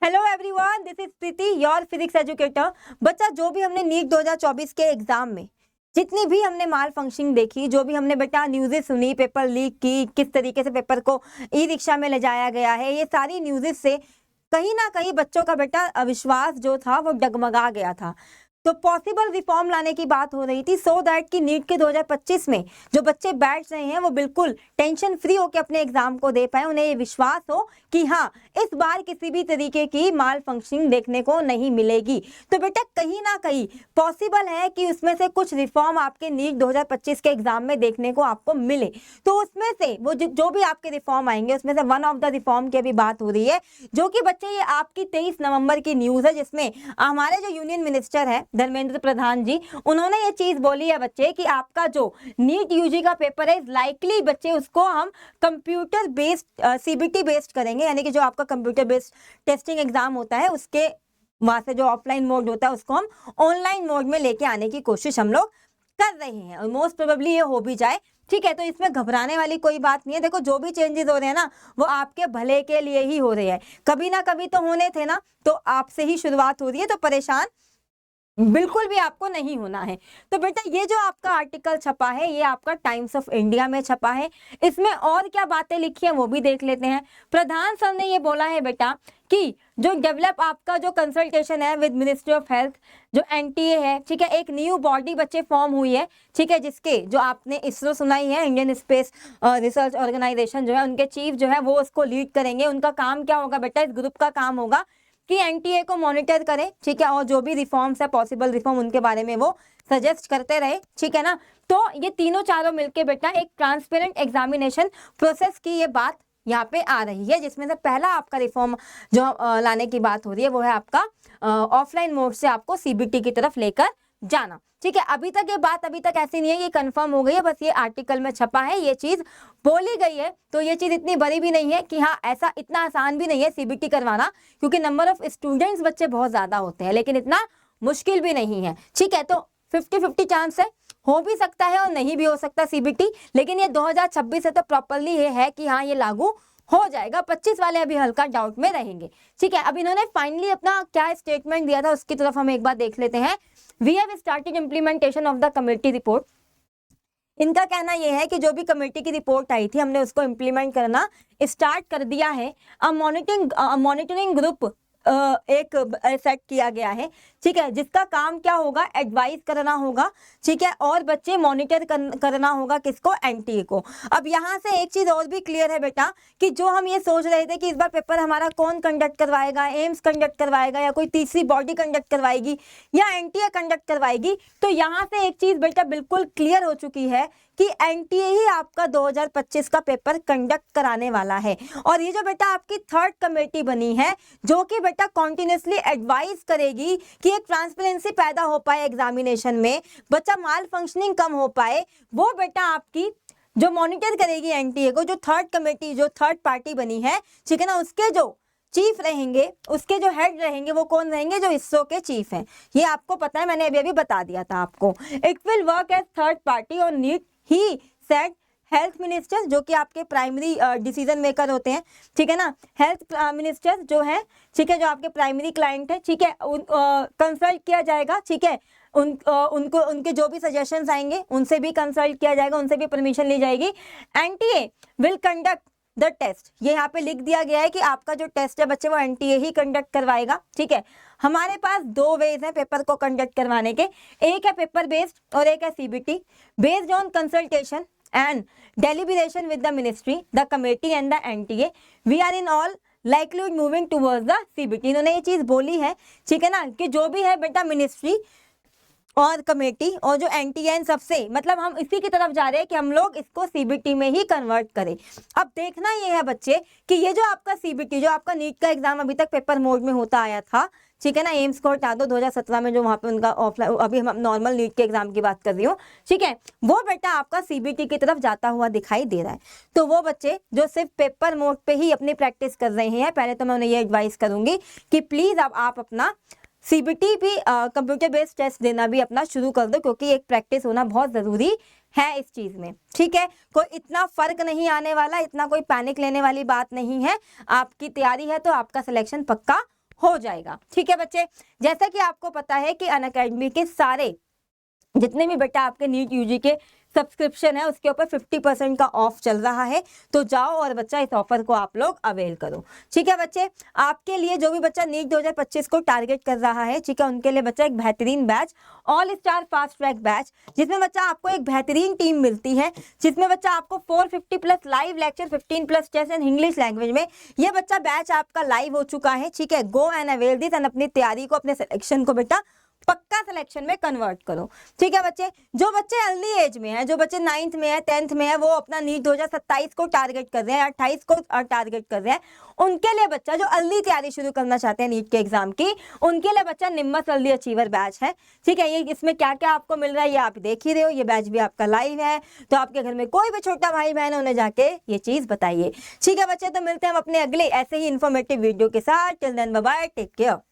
Hello everyone, this is Preeti, your physics educator. बच्चा, जो भी हमने नीट 2024 के एग्जाम में जितनी भी हमने माल फंक्शनिंग देखी, जो भी हमने बेटा न्यूज़ेस सुनी, पेपर लीक की, किस तरीके से पेपर को ई रिक्शा में ले जाया गया है, ये सारी न्यूज़ेस से कहीं ना कहीं बच्चों का बेटा अविश्वास जो था वो डगमगा गया था। तो पॉसिबल रिफॉर्म लाने की बात हो रही थी सो दैट कि नीट के 2025 में जो बच्चे बैठ रहे हैं वो बिल्कुल टेंशन फ्री होकर अपने एग्जाम को दे पाए, उन्हें ये विश्वास हो कि हाँ, इस बार किसी भी तरीके की माल फंक्शनिंग देखने को नहीं मिलेगी। तो बेटा कहीं ना कहीं पॉसिबल है कि उसमें से कुछ रिफॉर्म आपके नीट 2025 के एग्जाम में देखने को आपको मिले। तो उसमें से वो जो भी आपके रिफॉर्म आएंगे उसमें से वन ऑफ द रिफॉर्म की भी बात हो रही है, जो कि बच्चे ये आपकी 23 नवंबर की न्यूज़ है, जिसमें हमारे जो यूनियन मिनिस्टर है धर्मेंद्र प्रधान जी, उन्होंने ये चीज बोली है बच्चे कि आपका जो नीट यूजी का पेपर है लाइकली बच्चे उसको हम कंप्यूटर बेस्ड सीबीटी बेस्ड करेंगे, यानी कि जो आपका कंप्यूटर बेस्ड टेस्टिंग एग्जाम होता है उसके वहां से जो ऑफलाइन मोड होता है उसको हम ऑनलाइन मोड में लेके आने की कोशिश हम लोग कर रहे हैं और मोस्ट प्रोबेबली ये हो भी जाए। ठीक है, तो इसमें घबराने वाली कोई बात नहीं है। देखो, जो भी चेंजेस हो रहे हैं ना वो आपके भले के लिए ही हो रहे हैं, कभी ना कभी तो होने थे ना, तो आपसे ही शुरुआत हो रही है, तो परेशान बिल्कुल भी आपको नहीं होना है। तो बेटा ये जो आपका आर्टिकल छपा है ये आपका टाइम्स ऑफ इंडिया में छपा है, इसमें और क्या बातें लिखी है वो भी देख लेते हैं। प्रधान सर ने ये बोला है बेटा कि जो डेवलप आपका जो कंसल्टेशन है विद मिनिस्ट्री ऑफ हेल्थ, जो एनटीए है, ठीक है, एक न्यू बॉडी बच्चे फॉर्म हुई है, ठीक है, जिसके जो आपने इसरो सुनाई है, इंडियन स्पेस रिसर्च ऑर्गेनाइजेशन जो है, उनके चीफ जो है वो उसको लीड करेंगे। उनका काम क्या होगा बेटा, इस ग्रुप का काम होगा कि एनटीए को मॉनिटर करें, ठीक है, और जो भी रिफॉर्म्स है पॉसिबल रिफॉर्म उनके बारे में वो सजेस्ट करते रहे, ठीक है ना। तो ये तीनों चारों मिलके बेटा एक ट्रांसपेरेंट एग्जामिनेशन प्रोसेस की ये बात यहाँ पे आ रही है, जिसमें से पहला आपका रिफॉर्म जो लाने की बात हो रही है वो है आपका ऑफलाइन मोड से आपको सीबीटी की तरफ लेकर जाना। ठीक है, अभी तक ये बात अभी तक ऐसी नहीं है, ये कंफर्म हो गई है, बस ये आर्टिकल में छपा है, ये चीज बोली गई है। तो ये चीज इतनी बड़ी भी नहीं है कि हाँ ऐसा इतना आसान भी नहीं है सीबीटी करवाना, क्योंकि नंबर ऑफ स्टूडेंट्स बच्चे बहुत ज्यादा होते हैं, लेकिन इतना मुश्किल भी नहीं है। ठीक है, तो 50-50 चांस है, हो भी सकता है और नहीं भी हो सकता सीबीटी, लेकिन ये 2026 से तो प्रॉपरली ये है कि हाँ ये लागू हो जाएगा। 25 वाले अभी हल्का डाउट में रहेंगे। ठीक है, अब इन्होंने फाइनली अपना क्या स्टेटमेंट दिया था उसकी तरफ हम एक बार देख लेते हैं। We have started implementation of the committee report. इनका कहना यह है कि जो भी कमेटी की रिपोर्ट आई थी हमने उसको इम्प्लीमेंट करना स्टार्ट कर दिया है। मॉनिटरिंग ग्रुप एक सेट किया गया है, ठीक है, जिसका काम क्या होगा, एडवाइस करना होगा, ठीक है, और बच्चे मॉनिटर करना होगा किसको, एनटीए को। अब यहाँ से एक चीज और भी क्लियर है बेटा कि जो हम ये सोच रहे थे कि इस बार पेपर हमारा कौन कंडक्ट करवाएगा, एम्स कंडक्ट करवाएगा या कोई तीसरी बॉडी कंडक्ट करवाएगी या एनटीए कंडक्ट करवाएगी, तो यहाँ से एक चीज बेटा बिल्कुल क्लियर हो चुकी है कि एनटीए ही आपका 2025 का पेपर कंडक्ट कराने वाला है। और ये जो बेटा आपकी थर्ड कमेटी बनी है जो कि बेटा कॉन्टिन्यूसली एडवाइस करेगी कि एक ट्रांसपेरेंसी पैदा हो पाए एग्जामिनेशन में, बच्चा माल फंक्शनिंग कम हो पाए, वो बेटा आपकी जो मॉनिटर करेगी एनटीए को, जो थर्ड कमेटी जो थर्ड पार्टी बनी है, ठीक है ना, उसके जो चीफ रहेंगे, उसके जो हेड रहेंगे वो कौन रहेंगे, जो इसरो के चीफ हैं। ये आपको पता है, मैंने अभी बता दिया था आपको। It will work as third party और NEET he said health minister, जो कि आपके प्राइमरी डिसीजन मेकर होते हैं, ठीक है ना, हेल्थ मिनिस्टर जो है, ठीक है, जो आपके प्राइमरी क्लाइंट है, ठीक है, कंसल्ट किया जाएगा, ठीक है, उनको उनके जो भी सजेशंस आएंगे उनसे भी कंसल्ट किया जाएगा, उनसे भी परमिशन ली जाएगी। NTA will conduct the test, ये यहाँ पे लिख दिया गया है कि आपका जो टेस्ट है बच्चे वो एनटीए ही कंडक्ट करवाएगा। ठीक है, हमारे पास दो वेज हैं पेपर को कंडक्ट करवाने के, एक है पेपर बेस्ड और एक है CBT based on consultation and deliberation with the ministry, the committee and the NTA. We are in all likelihood moving towards the CBT. इन्होंने ये चीज बोली है, ठीक है ना, कि जो भी है बेटा मिनिस्ट्री और कमेटी और जो एनटीए सबसे, मतलब हम इसी की तरफ जा रहे हैं कि हम लोग इसको सीबीटी में ही कन्वर्ट करें। अब देखना ये है बच्चे कि ये जो आपका सीबीटी, जो आपका नीट का एग्जाम अभी तक पेपर मोड में होता आया था, ठीक है ना, एम्स को हटा दो 2017 में जो वहाँ पे उनका ऑफलाइन, अभी हम नॉर्मल नीट के एग्जाम की बात कर रही हूँ, ठीक है, वो बेटा आपका सीबीटी की तरफ जाता हुआ दिखाई दे रहा है। तो वो बच्चे जो सिर्फ पेपर मोड पे ही अपनी प्रैक्टिस कर रहे हैं, पहले तो मैं उन्हें ये एडवाइस करूंगी कि प्लीज अब आप अपना सीबीटी भी कंप्यूटर बेस्ड टेस्ट देना भी अपना शुरू कर दो, क्योंकि एक प्रैक्टिस होना बहुत जरूरी है इस चीज में। ठीक है, कोई इतना फर्क नहीं आने वाला, इतना कोई पैनिक लेने वाली बात नहीं है, आपकी तैयारी है तो आपका सिलेक्शन पक्का हो जाएगा। ठीक है बच्चे, जैसा कि आपको पता है कि अनअकैडमी के सारे जितने भी बेटा आपके नीट यूजी के सब्सक्रिप्शन है उसके ऊपर 50% का ऑफ चल रहा है, तो जाओ और बच्चा इस ऑफर को आप लोग अवेल करो। ठीक है बच्चे, आपके लिए जो भी बच्चा नीट 2025 को टारगेट कर रहा है, ठीक है, उनके लिए बच्चा एक बेहतरीन batch, all star fast track batch, जिसमें बच्चा आपको एक बेहतरीन टीम मिलती है, जिसमें बच्चा आपको 450 plus live lecture, 15 plus test and English language में ये बच्चा बैच आपका लाइव हो चुका है। ठीक है, go and avail this and अपनी तैयारी को, अपने सिलेक्शन को बेटा पक्का सिलेक्शन में कन्वर्ट करो। ठीक है बच्चे, जो बच्चे अर्ली एज में है, जो बच्चे 9th में है, 10th में है, वो अपना नीट 2027 को टारगेट कर रहे हैं, 28 को टारगेट कर रहे हैं, उनके लिए बच्चा जो अर्ली तैयारी शुरू करना चाहते हैं नीट के एग्जाम की, उनके लिए बच्चा निम्मस अर्ली अचीवर बैच है। ठीक है, ये इसमें क्या क्या आपको मिल रहा है ये आप देख ही रहे हो, ये बैच भी आपका लाइव है, तो आपके घर में कोई भी छोटा भाई बहन है उन्हें जाके ये चीज बताइए। ठीक है बच्चे, तो मिलते हैं हम अपने अगले ऐसे ही इन्फॉर्मेटिव वीडियो के साथ। Till then bye bye, take care.